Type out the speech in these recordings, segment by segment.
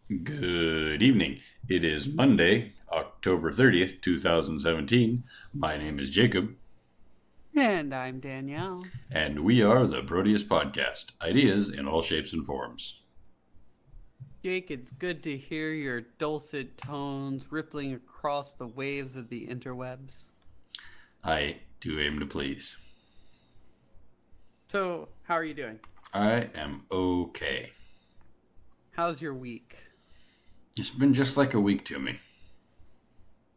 Good evening. It is Monday, October 30th, 2017. My name is Jacob, And I'm Danielle. and we are the Proteus Podcast. Ideas in all shapes and forms. Jake, it's good to hear your dulcet tones rippling across the waves of the interwebs. I do aim to please. So, how are you doing? I am okay. How's your week? It's been just like a week to me.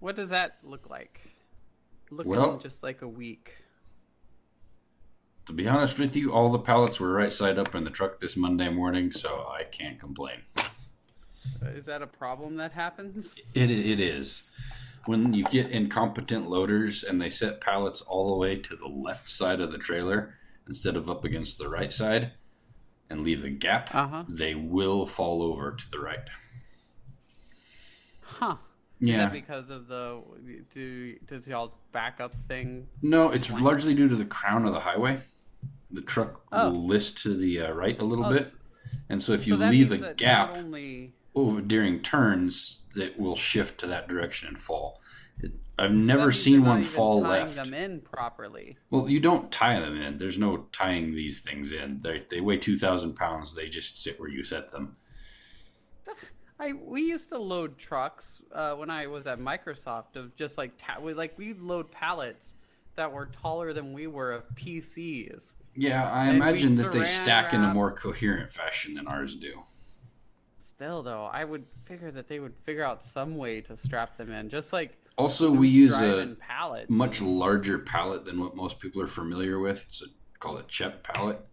What does that look like? Looking Well, just like a week. to be honest with you, all the pallets were right side up in the truck this Monday morning, so I can't complain. Is that a problem that happens? It is. When you get incompetent loaders and they set pallets all the way to the left side of the trailer instead of up against the right side and leave a gap, they will fall over to the right. Huh. Yeah. Is that because of does y'all's backup thing? No, it's slant? largely due to the crown of the highway. The truck will list to the right a little bit. And so if you leave a gap over during turns, that will shift to that direction and fall. I've never seen one fall left. Tying them in properly. Well, you don't tie them in. There's no tying these things in. They weigh 2,000 pounds. They just sit where you set them. We used to load trucks when I was at Microsoft of just like we'd load pallets that were taller than we were of PCs. Yeah, I imagine that they stack in a more coherent fashion than ours do. Still, though, I would figure that they would figure out some way to strap them in, just like. Also, we use a much larger pallet than what most people are familiar with. It's called a CHEP pallet.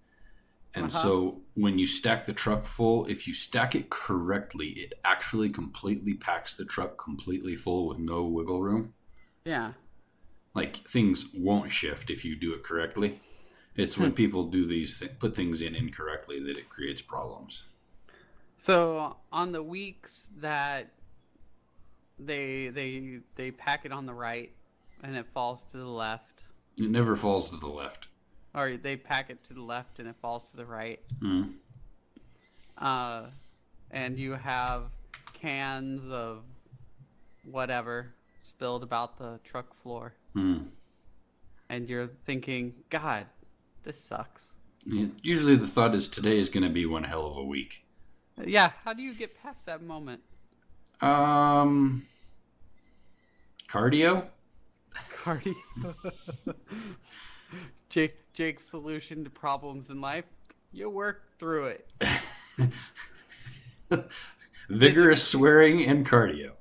And so when you stack the truck full, if you stack it correctly, it actually completely packs the truck completely full with no wiggle room. Yeah. Like, things won't shift if you do it correctly. It's when people do put things in incorrectly that it creates problems. So on the weeks that they pack it on the right and it falls to the left. It never falls to the left. Or they pack it to the left and it falls to the right. Mm. And you have cans of whatever spilled about the truck floor. Mm. And you're thinking, God, this sucks. Yeah, usually the thought is today is going to be one hell of a week. Yeah, how do you get past that moment? Cardio? Cardio. Jake's solution to problems in life, you work through it. Vigorous swearing and cardio.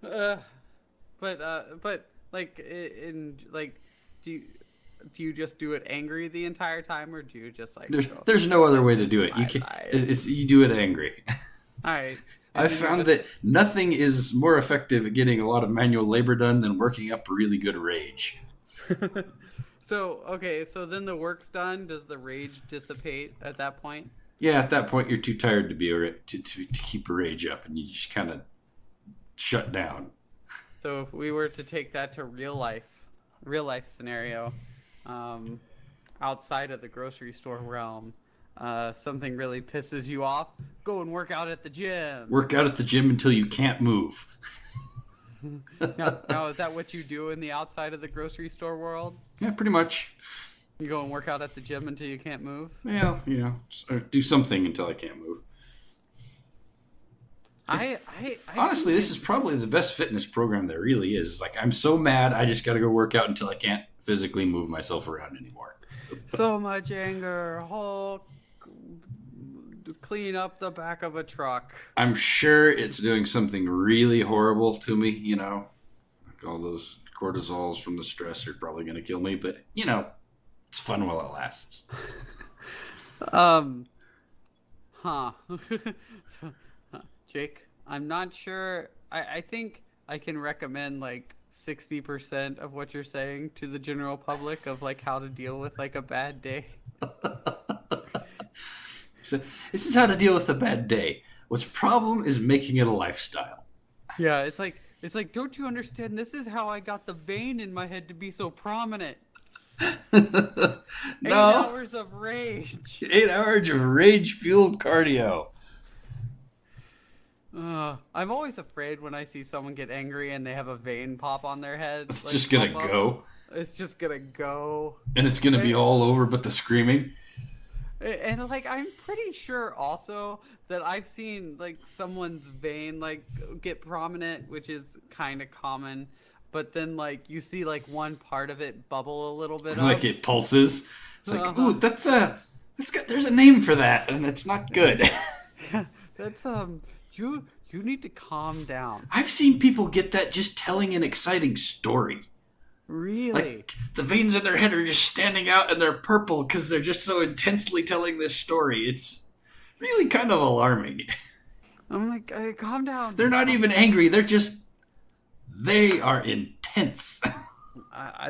But like do you just do it angry the entire time, or do you just like there's no other way to do it. You do it angry. All right. I found that nothing is more effective at getting a lot of manual labor done than working up really good rage. So then the work's done. Does the rage dissipate at that point? Yeah, at that point you're too tired to keep a rage up, and you just kind of shut down. So if we were to take that to real life scenario, outside of the grocery store realm, something really pisses you off, go and work out at the gym. Work out at the gym until you can't move. Now, is that what you do in the outside of the grocery store world? Yeah, pretty much. You go and work out at the gym until you can't move? Well, or do something until I can't move. Honestly, this is probably the best fitness program there really is. Like, I'm so mad, I just got to go work out until I can't physically move myself around anymore. So much anger, Hulk, clean up the back of a truck. I'm sure it's doing something really horrible to me, Like all those cortisols from the stress are probably going to kill me, but, it's fun while it lasts. Jake, I'm not sure. I think I can recommend like 60% of what you're saying to the general public of like how to deal with like a bad day. So this is how to deal with a bad day. What's problem is making it a lifestyle. Yeah, it's like, don't you understand? This is how I got the vein in my head to be so prominent. No. 8 hours of rage. 8 hours of rage-fueled cardio. I'm always afraid when I see someone get angry and they have a vein pop on their head. It's just gonna go. It's just gonna go. And it's gonna be all over but the screaming. And like, I'm pretty sure also that I've seen like someone's vein like get prominent, which is kind of common. But then like you see like one part of it bubble a little bit Like up. it pulses. It's like, ooh, there's a name for that, and it's not good. That's you need to calm down. I've seen people get that just telling an exciting story. Really? Like, the veins in their head are just standing out and they're purple because they're just so intensely telling this story. It's really kind of alarming. I'm like, calm down. They're not even angry. They are intense.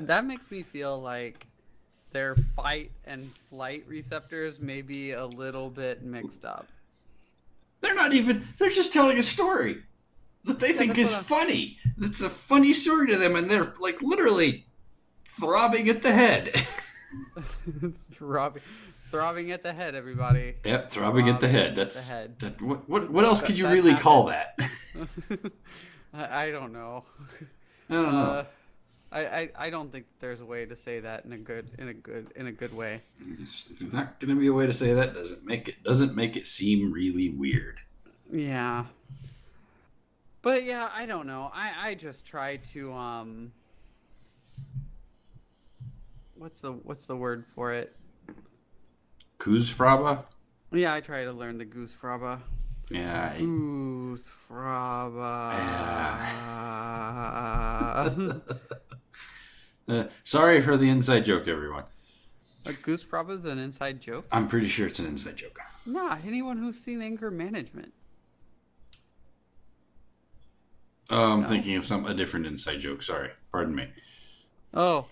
That makes me feel like their fight and flight receptors may be a little bit mixed up. They're just telling a story that they think is funny. It's a funny story to them, and they're like literally throbbing at the head. Throbbing at the head, everybody. Yep, throbbing at the head. That's the head. What else could you really call that? I don't know. I don't know. I don't think there's a way to say that in a good way. There's not going to be a way to say that. Doesn't make it seem really weird. Yeah. But yeah, I don't know. I just try to what's the word for it? Koosfraba? Yeah, I try to learn the Goosefraba. Yeah. Goosefraba. Yeah. Sorry for the inside joke, everyone. A Goosefraba is an inside joke? I'm pretty sure it's an inside joke. Nah, anyone who's seen anger management. Oh, I'm thinking of a different inside joke. Sorry. Pardon me. Oh,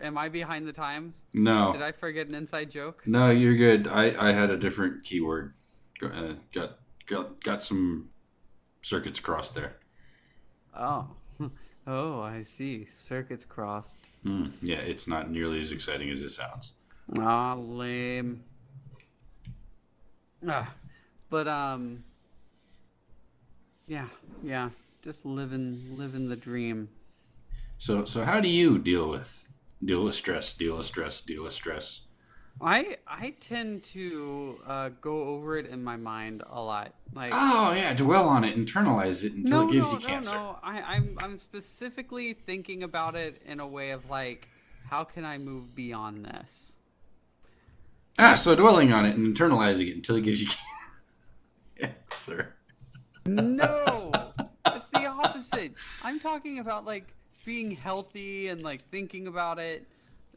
am I behind the times? No. Did I forget an inside joke? No, you're good. I had a different keyword. Got some circuits crossed there. Oh. Oh, I see. Circuits crossed. Yeah, it's not nearly as exciting as it sounds. Ah, lame. But yeah. Just living the dream. So how do you deal with stress? I tend to go over it in my mind a lot. Like, oh yeah, dwell on it, internalize it until it gives you cancer. No. I'm specifically thinking about it in a way of like, how can I move beyond this? So dwelling on it and internalizing it until it gives you cancer. No, it's the opposite. I'm talking about like being healthy and like thinking about it,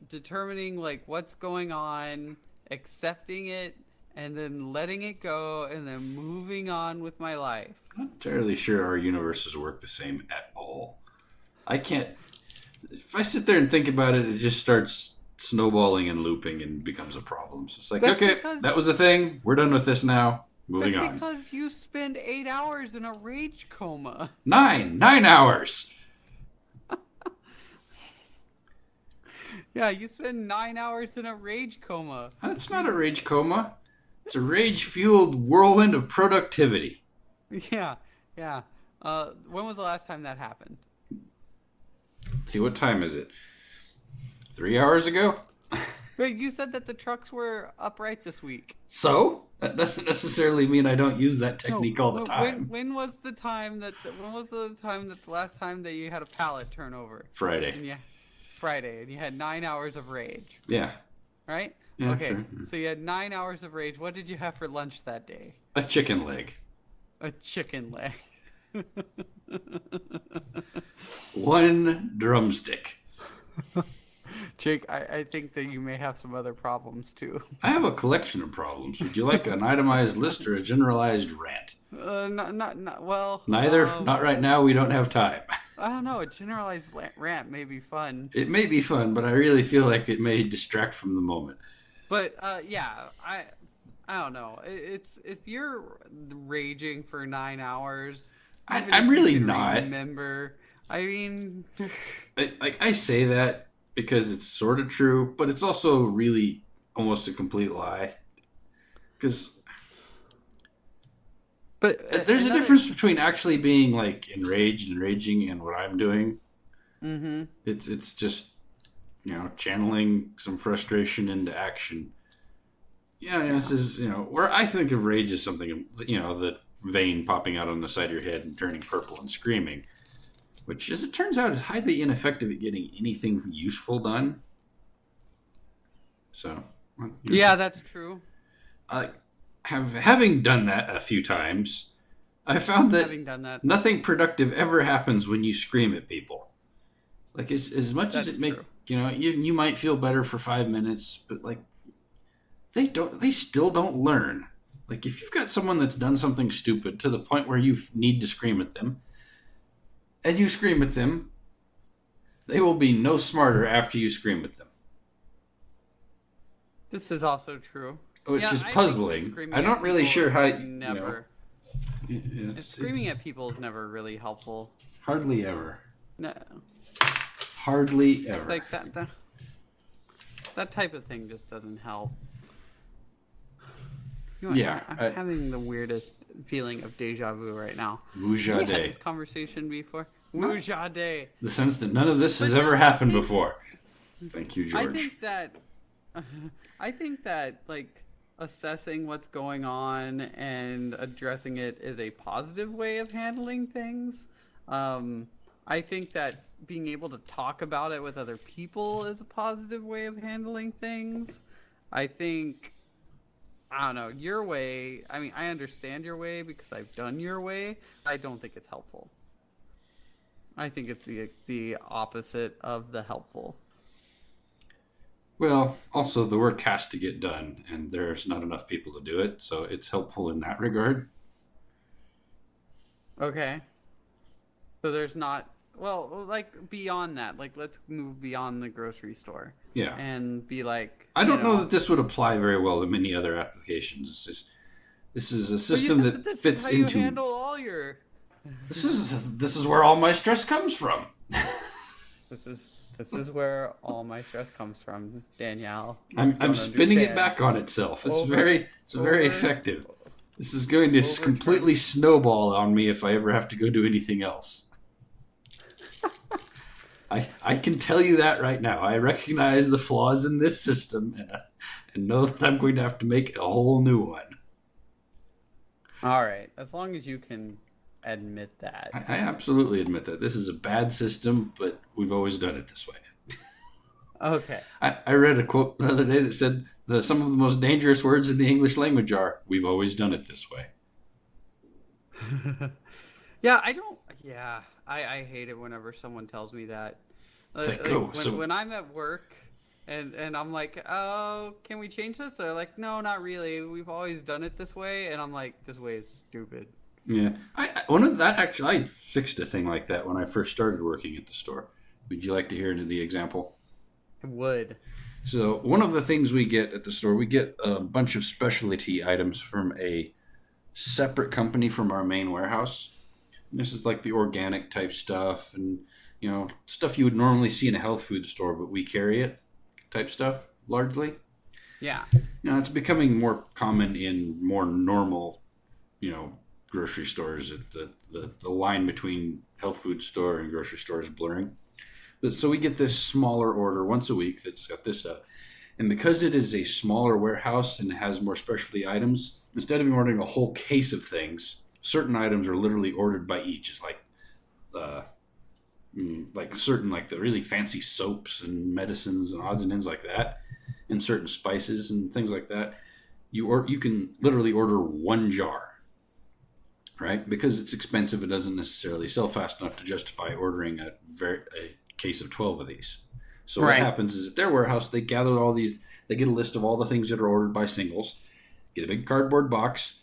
determining like what's going on, accepting it, and then letting it go, and then moving on with my life. I'm not entirely sure our universes work the same at all. I can't. If I sit there and think about it, it just starts snowballing and looping and becomes a problem. So it's like, that was a thing. We're done with this now. Moving on. That's because you spend 8 hours in a rage coma. 9 hours. Yeah, you spend 9 hours in a rage coma. That's not a rage coma. It's a rage-fueled whirlwind of productivity. Yeah. When was the last time that happened? Let's see, what time is it? 3 hours ago? Wait, you said that the trucks were upright this week. So? That doesn't necessarily mean I don't use that technique all the time. When was the last time that you had a pallet turnover? Friday. Friday, and you had 9 hours of rage. Yeah. Right? Yeah, okay, sure. So you had 9 hours of rage. What did you have for lunch that day? A chicken leg. A chicken leg. One drumstick. Jake, I think that you may have some other problems too. I have a collection of problems. Would you like an itemized list or a generalized rant? Well. Neither. Not right now. We don't have time. I don't know. A generalized rant may be fun. It may be fun, but I really feel like it may distract from the moment. But yeah, I don't know. It's if you're raging for 9 hours. I'm really not. Remember, I mean, I say that because it's sort of true, but it's also really almost a complete lie. But there's a difference between actually being like enraged and raging and what I'm doing. Mm-hmm. It's just, channeling some frustration into action. Yeah, this is, where I think of rage as something, the vein popping out on the side of your head and turning purple and screaming, which, as it turns out, is highly ineffective at getting anything useful done. So, yeah, that's true. Having done that a few times, I found that nothing productive ever happens when you scream at people. Like, as much as it makes, you might feel better for 5 minutes, but like, they still don't learn. Like, if you've got someone that's done something stupid to the point where you need to scream at them, and you scream at them, they will be no smarter after you scream at them. This is also true. Which is puzzling. I'm not really sure how... Screaming at people is never really helpful. Hardly ever. No. Hardly ever. Like, that type of thing just doesn't help. I'm having the weirdest feeling of deja vu right now. Vujade. We had this conversation before. Vujade. The sense that none of this has ever happened before. Thank you, George. I think that like assessing what's going on and addressing it is a positive way of handling things. I think that being able to talk about it with other people is a positive way of handling things. I don't know, your way, I mean, I understand your way because I've done your way. I don't think it's helpful. I think it's the opposite of the helpful. Well, also the work has to get done, and there's not enough people to do it, so it's helpful in that regard. Okay. So there's not... Well, like, beyond that, like, let's move beyond the grocery store. Yeah. And be like... I don't know that this would apply very well to many other applications. This is a system that fits into... This is how you handle all your... This is where all my stress comes from. This is where all my stress comes from, Danielle. I'm spinning it back on itself. It's very effective. This is going to completely snowball on me if I ever have to go do anything else. I can tell you that right now. I recognize the flaws in this system and know that I'm going to have to make a whole new one. All right. As long as you can admit that. I absolutely admit that. This is a bad system, but we've always done it this way. Okay. I read a quote the other day that said some of the most dangerous words in the English language are, "We've always done it this way." I hate it whenever someone tells me that. When I'm at work and I'm like, oh, can we change this? They're like, no, not really. We've always done it this way. And I'm like, this way is stupid. Yeah. I fixed a thing like that when I first started working at the store. Would you like to hear the example? I would. So one of the things we get at the store, we get a bunch of specialty items from a separate company from our main warehouse. And this is like the organic type stuff and, stuff you would normally see in a health food store, but we carry it type stuff largely. Yeah. It's becoming more common in more normal, grocery stores. The line between health food store and grocery store is blurring. But so we get this smaller order once a week that's got this stuff. And because it is a smaller warehouse and it has more specialty items, instead of ordering a whole case of things, certain items are literally ordered by each. It's like the really fancy soaps and medicines and odds and ends like that, and certain spices and things like that. You can literally order one jar, right? Because it's expensive, it doesn't necessarily sell fast enough to justify ordering a case of 12 of these. So what happens is at their warehouse, they gather all these, they get a list of all the things that are ordered by singles, get a big cardboard box,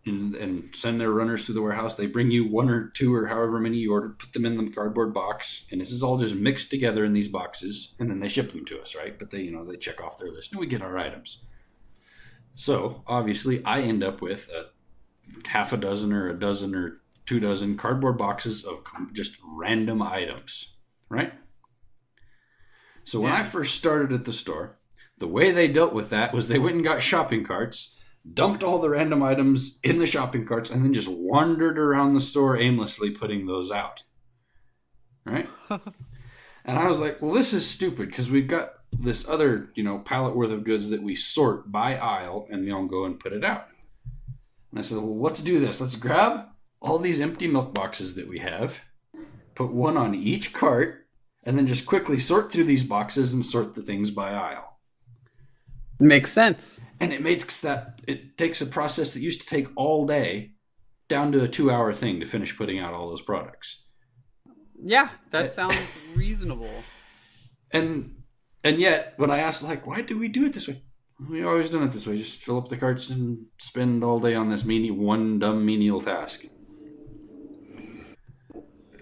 and send their runners through the warehouse. They bring you one or two or however many you ordered, put them in the cardboard box, and this is all just mixed together in these boxes, and then they ship them to us, right? But they check off their list, and we get our items. So obviously, I end up with half a dozen or a dozen or 2 dozen cardboard boxes of just random items, right? So when I first started at the store, the way they dealt with that was they went and got shopping carts, dumped all the random items in the shopping carts, and then just wandered around the store aimlessly putting those out. Right? And I was like, well, this is stupid because we've got this other, pallet worth of goods that we sort by aisle and then go and put it out. And I said, well, let's do this. Let's grab all these empty milk boxes that we have, put one on each cart, and then just quickly sort through these boxes and sort the things by aisle. Makes sense. And it takes a process that used to take all day down to a 2-hour thing to finish putting out all those products. Yeah, that sounds reasonable. And yet, when I asked, why do we do it this way? We've always done it this way. Just fill up the carts and spend all day on this one dumb menial task.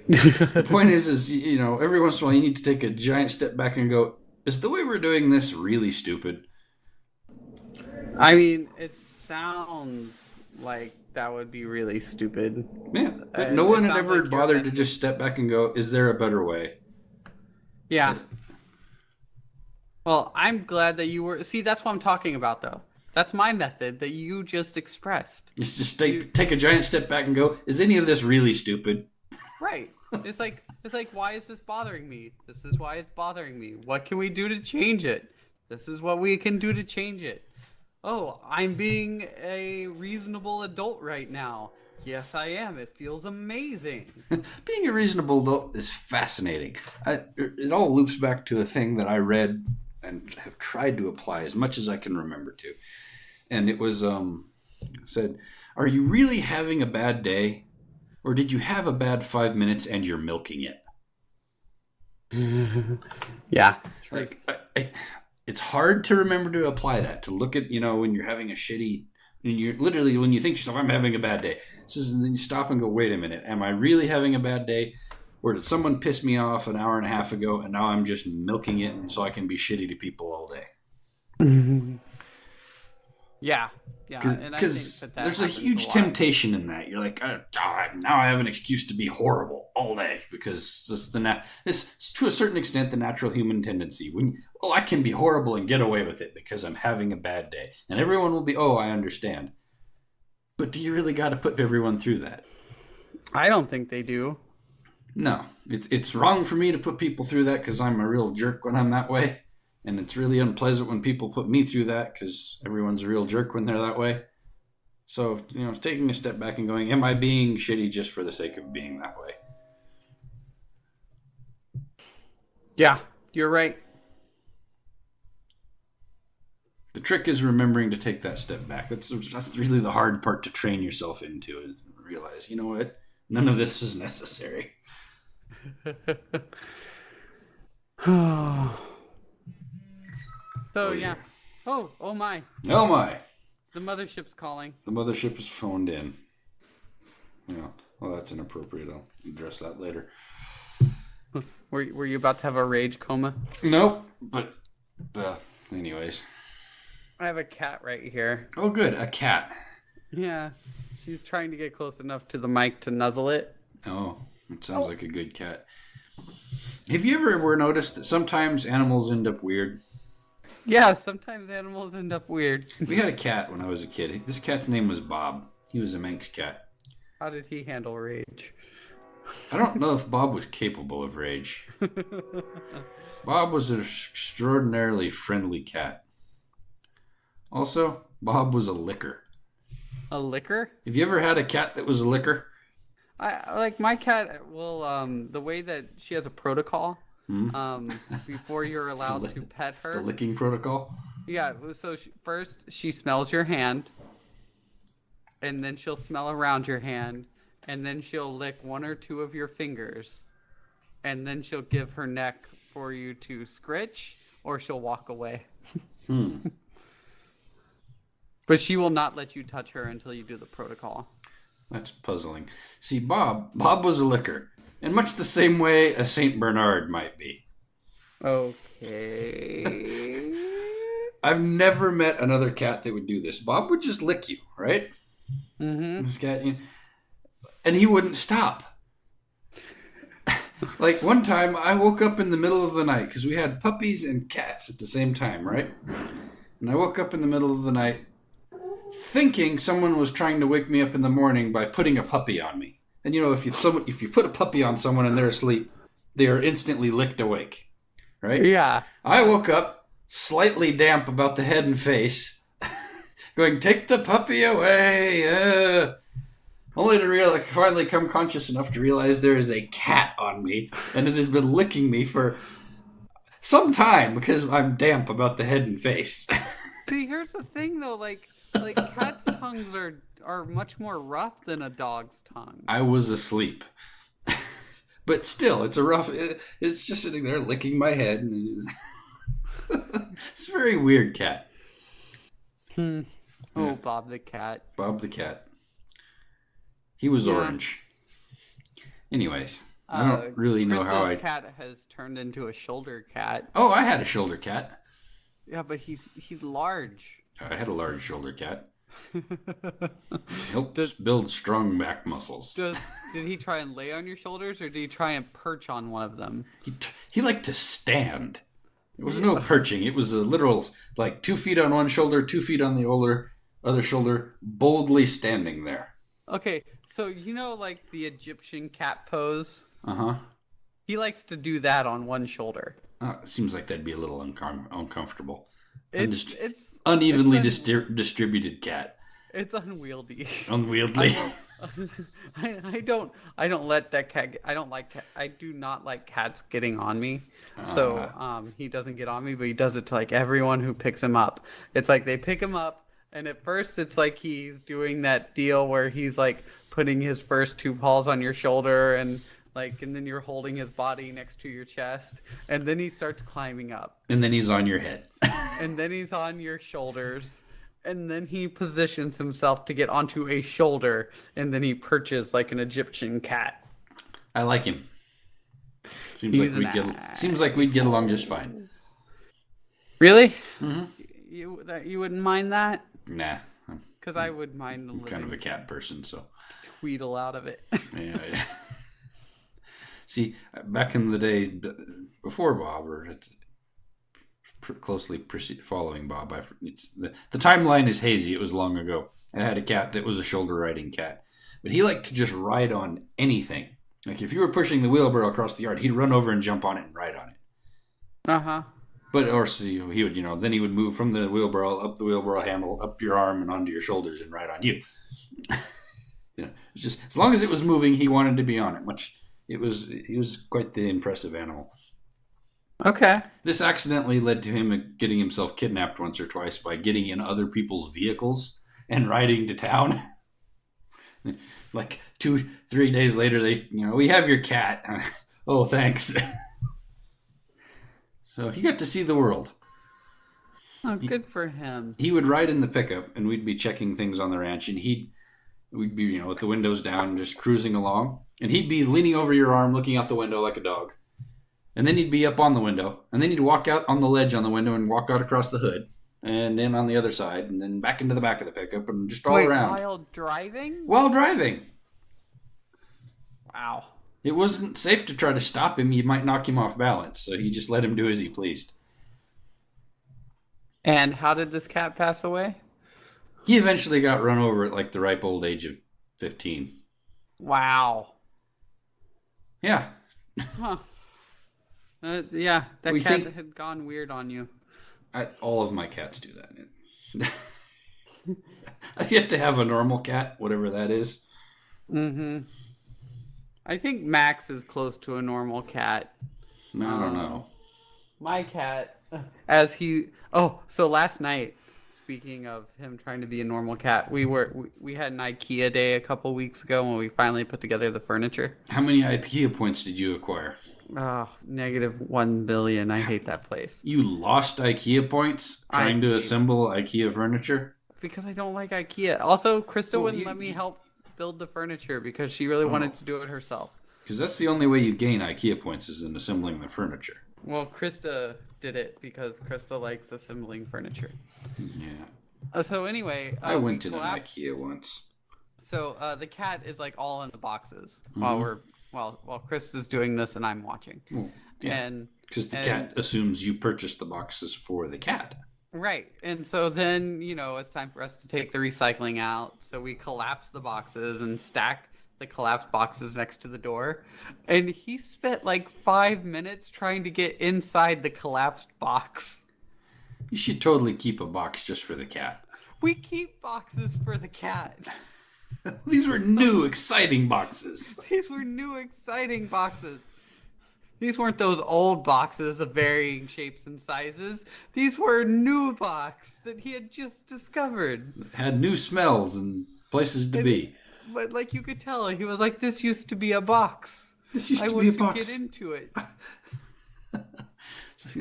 The point is, every once in a while you need to take a giant step back and go, is the way we're doing this really stupid? I mean, it sounds like that would be really stupid. Yeah, but no one had ever bothered to just step back and go, is there a better way? Yeah. Well, I'm glad that you were... See, that's what I'm talking about, though. That's my method that you just expressed. It's just take a giant step back and go, is any of this really stupid? Right. It's like, why is this bothering me? This is why it's bothering me. What can we do to change it? This is what we can do to change it. Oh, I'm being a reasonable adult right now. Yes, I am. It feels amazing. Being a reasonable adult is fascinating. It all loops back to a thing that I read and have tried to apply as much as I can remember to. And it was said, are you really having a bad day? Or did you have a bad 5 minutes and you're milking it? Yeah. It's hard to remember to apply that, to look at, when you're having a shitty... when you think to yourself, I'm having a bad day. Then you stop and go, wait a minute. Am I really having a bad day? Or did someone piss me off an hour and a half ago and now I'm just milking it and so I can be shitty to people all day? Yeah. Because there's a huge temptation in that. You're like, oh, now I have an excuse to be horrible all day because this to a certain extent the natural human tendency. I can be horrible and get away with it because I'm having a bad day, and everyone will be, I understand. But do you really got to put everyone through that? I don't think they do. No, it's wrong for me to put people through that because I'm a real jerk when I'm that way. And it's really unpleasant when people put me through that because everyone's a real jerk when they're that way. So, it's taking a step back and going, am I being shitty just for the sake of being that way? Yeah, you're right. The trick is remembering to take that step back. That's really the hard part to train yourself into, is realize, you know what? None of this is necessary. So, yeah. Oh my. Oh my. The mothership's calling. The mothership is phoned in. Yeah. Well, that's inappropriate. I'll address that later. Were you about to have a rage coma? Nope. But, anyways. I have a cat right here. Oh, good. A cat. Yeah. She's trying to get close enough to the mic to nuzzle it. Oh, it sounds like a good cat. Have you ever noticed that sometimes animals end up weird? Yeah, sometimes animals end up weird. We had a cat when I was a kid. This cat's name was Bob. He was a Manx cat. How did he handle rage? I don't know if Bob was capable of rage. Bob was an extraordinarily friendly cat. Also, Bob was a licker. A licker? Have you ever had a cat that was a licker? My cat will, the way that she has a protocol, before you're allowed to pet her. The licking protocol? Yeah, so first she smells your hand, and then she'll smell around your hand, and then she'll lick one or two of your fingers, and then she'll give her neck for you to scritch, or she'll walk away. But she will not let you touch her until you do the protocol. That's puzzling. See, Bob was a licker, in much the same way a Saint Bernard might be. Okay. I've never met another cat that would do this. Bob would just lick you, right? Mm-hmm. This cat, and he wouldn't stop. Like one time, I woke up in the middle of the night because we had puppies and cats at the same time, right? And I woke up in the middle of the night, thinking someone was trying to wake me up in the morning by putting a puppy on me. And if you put a puppy on someone and they're asleep, they are instantly licked awake, right? Yeah. I woke up slightly damp about the head and face, going, "Take the puppy away!" Only to finally come conscious enough to realize there is a cat on me, and it has been licking me for some time because I'm damp about the head and face. See, here's the thing though, like cats' tongues are much more rough than a dog's tongue. I was asleep. But still, it's just sitting there licking my head. It's a very weird cat. Oh, Yeah. Bob the cat. Bob the cat. He was orange. Anyways, I don't really know how Crystal's cat has turned into a shoulder cat. Oh, I had a shoulder cat. Yeah, but he's large. I had a large shoulder cat. Helps build strong back muscles. Did he try and lay on your shoulders, or did he try and perch on one of them? He liked to stand. It was no perching. It was a literal, 2 feet on one shoulder, 2 feet on the other shoulder, boldly standing there. Okay, so like the Egyptian cat pose? Uh-huh. He likes to do that on one shoulder. It seems like that'd be a little uncomfortable. It's unevenly distributed cat. It's unwieldy. Unwieldy. I don't let that cat. I do not like cats getting on me. So he doesn't get on me, but he does it to everyone who picks him up. It's like they pick him up, and at first it's like he's doing that deal where he's putting his first 2 paws on your shoulder and then you're holding his body next to your chest, and then he starts climbing up. And then he's on your head. And then he's on your shoulders. And then he positions himself to get onto a shoulder, and then he perches like an Egyptian cat. I like him. Seems like we'd get along just fine. Really? Mm-hmm. You wouldn't mind that? Nah. Because I would mind I'm kind of a cat person, so. Tweedle out of it. Yeah. See, back in the day before Bob, or closely following Bob, the timeline is hazy. It was long ago. I had a cat that was a shoulder riding cat, but he liked to just ride on anything. Like if you were pushing the wheelbarrow across the yard, he'd run over and jump on it and ride on it. Uh-huh. But he would, then he would move from the wheelbarrow up the wheelbarrow handle, up your arm and onto your shoulders and ride on you. It's just as long as it was moving, he wanted to be on it. He was quite the impressive animal. Okay. This accidentally led to him getting himself kidnapped once or twice by getting in other people's vehicles and riding to town. 2-3 days later, we have your cat. Oh, thanks. So he got to see the world. Oh, good for him. He would ride in the pickup, and we'd be checking things on the ranch, and we'd be, with the windows down, just cruising along. And he'd be leaning over your arm, looking out the window like a dog. And then he'd be up on the window. And then he'd walk out on the ledge on the window and walk out across the hood. And then on the other side. And then back into the back of the pickup and just all around. While driving? While driving. Wow. It wasn't safe to try to stop him. You might knock him off balance. So he just let him do as he pleased. And how did this cat pass away? He eventually got run over at the ripe old age of 15. Wow. Yeah. Huh. Yeah, that cat had gone weird on you. All of my cats do that. I've yet to have a normal cat, whatever that is. Mm-hmm. I think Max is close to a normal cat. I don't know. My cat, so last night, speaking of him trying to be a normal cat, we had an IKEA day a couple weeks ago when we finally put together the furniture. How many IKEA points did you acquire? Oh, -1 billion. I hate that place. You lost IKEA points trying to assemble IKEA furniture? Because I don't like IKEA. Also, Krista wouldn't let me help build the furniture because she really wanted to do it herself. Because that's the only way you gain IKEA points is in assembling the furniture. Well, Krista did it because Krista likes assembling furniture. Yeah. So anyway, I went to an IKEA once. So the cat is all in the boxes while Krista's doing this and I'm watching. Well, yeah. Because the cat assumes you purchased the boxes for the cat. Right. And so then, it's time for us to take the recycling out. So we collapse the boxes and stack the collapsed boxes next to the door. And he spent like 5 minutes trying to get inside the collapsed box. You should totally keep a box just for the cat. We keep boxes for the cat. These were new, exciting boxes. These were new, exciting boxes. These weren't those old boxes of varying shapes and sizes. These were new box that he had just discovered. Had new smells and places to be. But like you could tell, he was like, "This used to be a box. I want to get into it."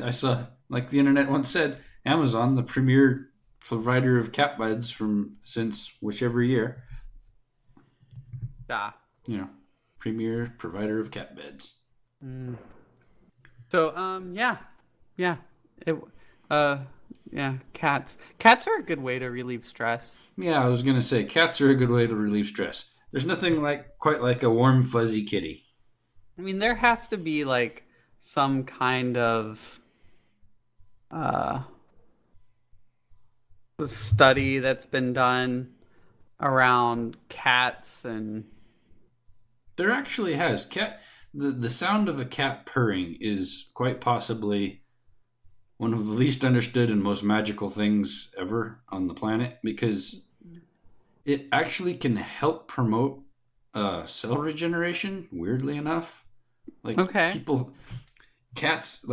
I saw, like the internet once said, Amazon, the premier provider of cat beds since whichever year. Yeah. Premier provider of cat beds. So, yeah, cats. Cats are a good way to relieve stress. Yeah, I was gonna say cats are a good way to relieve stress. There's nothing quite like a warm, fuzzy kitty. I mean, there has to be like some kind of study that's been done around cats, and there actually has the sound of a cat purring is quite possibly one of the least understood and most magical things ever on the planet, because it actually can help promote cell regeneration, weirdly enough. Cats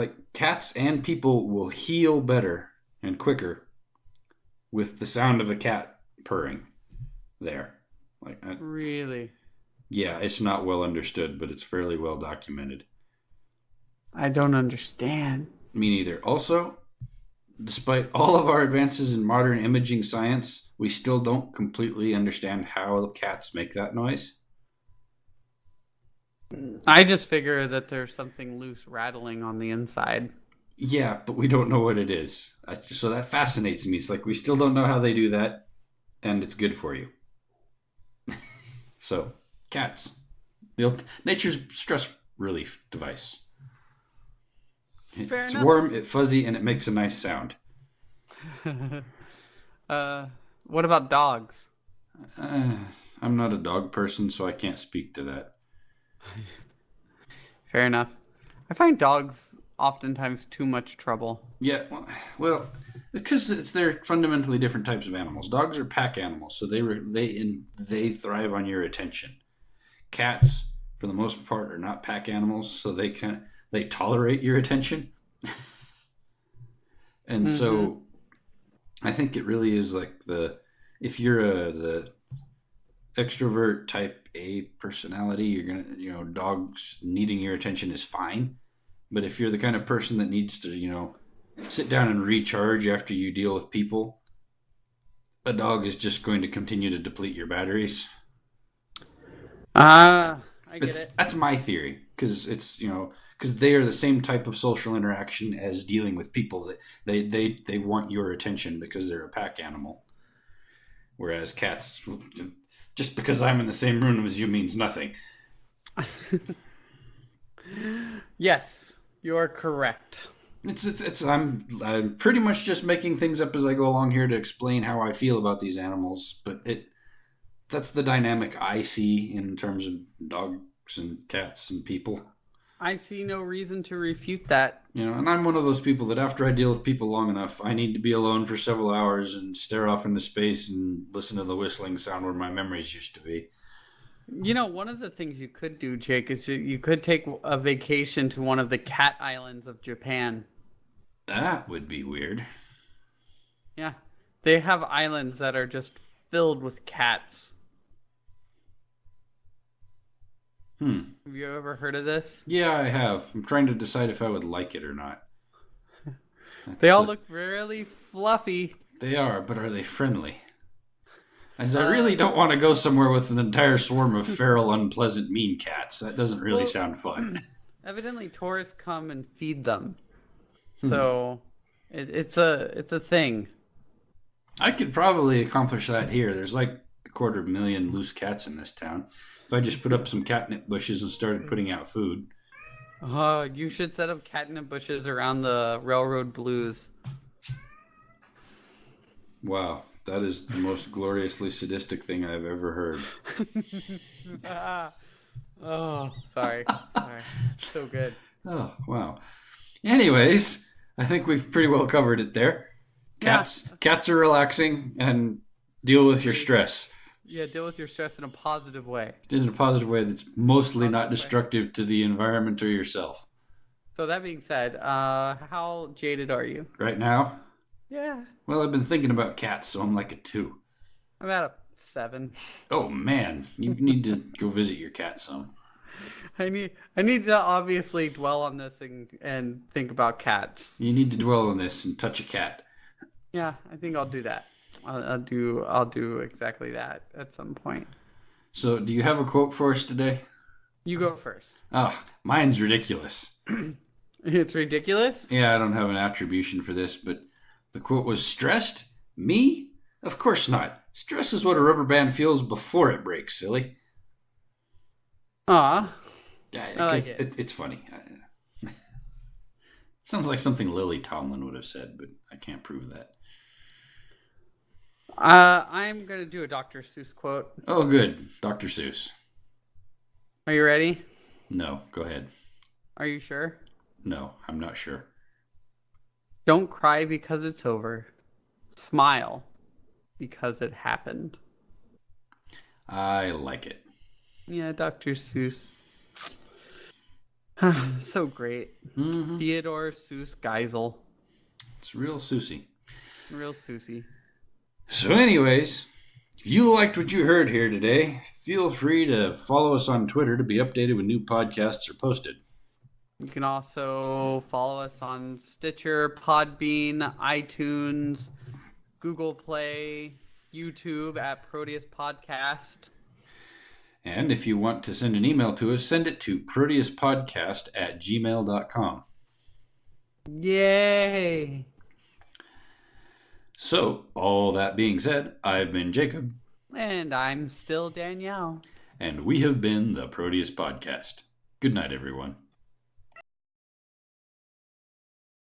and people will heal better and quicker with the sound of a cat purring there. Really? Yeah, it's not well understood, but it's fairly well documented. I don't understand. Me neither. Also, despite all of our advances in modern imaging science, we still don't completely understand how cats make that noise. I just figure that there's something loose rattling on the inside. Yeah, but we don't know what it is. So that fascinates me. It's like we still don't know how they do that, and it's good for you. So, cats. Nature's stress relief device. It's warm, it's fuzzy, and it makes a nice sound. What about dogs? I'm not a dog person, so I can't speak to that. Fair enough. I find dogs oftentimes too much trouble. Yeah, well, because they're fundamentally different types of animals. Dogs are pack animals, so they thrive on your attention. Cats, for the most part, are not pack animals, so they tolerate your attention. And so I think it really is like if you're the extrovert type A personality, you're gonna, dogs needing your attention is fine. But if you're the kind of person that needs to, sit down and recharge after you deal with people, a dog is just going to continue to deplete your batteries. I get it. That's my theory, because it's, because they are the same type of social interaction as dealing with people. That they want your attention because they're a pack animal. Whereas cats, just because I'm in the same room as you means nothing. Yes, you're correct. I'm pretty much just making things up as I go along here to explain how I feel about these animals, but that's the dynamic I see in terms of dogs and cats and people. I see no reason to refute that. And I'm one of those people that after I deal with people long enough, I need to be alone for several hours and stare off into space and listen to the whistling sound where my memories used to be. One of the things you could do, Jake, is you could take a vacation to one of the cat islands of Japan. That would be weird. Yeah. They have islands that are just filled with cats. Have you ever heard of this? Yeah, I have. I'm trying to decide if I would like it or not. They all look really fluffy. They are, but are they friendly? As I really don't want to go somewhere with an entire swarm of feral, unpleasant, mean cats. That doesn't really sound fun. Evidently, tourists come and feed them. So it's a thing. I could probably accomplish that here. There's like 250,000 loose cats in this town. If I just put up some catnip bushes and started putting out food. You should set up catnip bushes around the railroad blues. Wow, that is the most gloriously sadistic thing I've ever heard. Oh, sorry. So good. Oh, wow. Anyways, I think we've pretty well covered it there. Cats are relaxing, and deal with your stress. Yeah, deal with your stress in a positive way. In a positive way that's mostly not destructive to the environment or yourself. So that being said, how jaded are you? Right now? Yeah. Well, I've been thinking about cats, so I'm like a 2. I'm at a 7. Oh, man. You need to go visit your cat some. I need to obviously dwell on this and think about cats. You need to dwell on this and touch a cat. Yeah, I think I'll do that. I'll do exactly that at some point. So, do you have a quote for us today? You go first. Oh, mine's ridiculous. It's ridiculous? Yeah, I don't have an attribution for this, but the quote was, stressed? Me? Of course not. Stress is what a rubber band feels before it breaks, silly. I like it. It's funny. It sounds like something Lily Tomlin would have said, but I can't prove that. I'm going to do a Dr. Seuss quote. Oh, good. Dr. Seuss. Are you ready? No, go ahead. Are you sure? No, I'm not sure. Don't cry because it's over. Smile because it happened. I like it. Yeah, Dr. Seuss. So great. Mm-hmm. Theodore Seuss Geisel. It's real Seussy. Real Seussy. So anyways, if you liked what you heard here today, feel free to follow us on Twitter to be updated when new podcasts are posted. You can also follow us on Stitcher, Podbean, iTunes, Google Play, YouTube at Proteus Podcast. And if you want to send an email to us, send it to proteuspodcast@gmail.com. Yay! So, all that being said, I've been Jacob. And I'm still Danielle. And we have been the Proteus Podcast. Good night, everyone.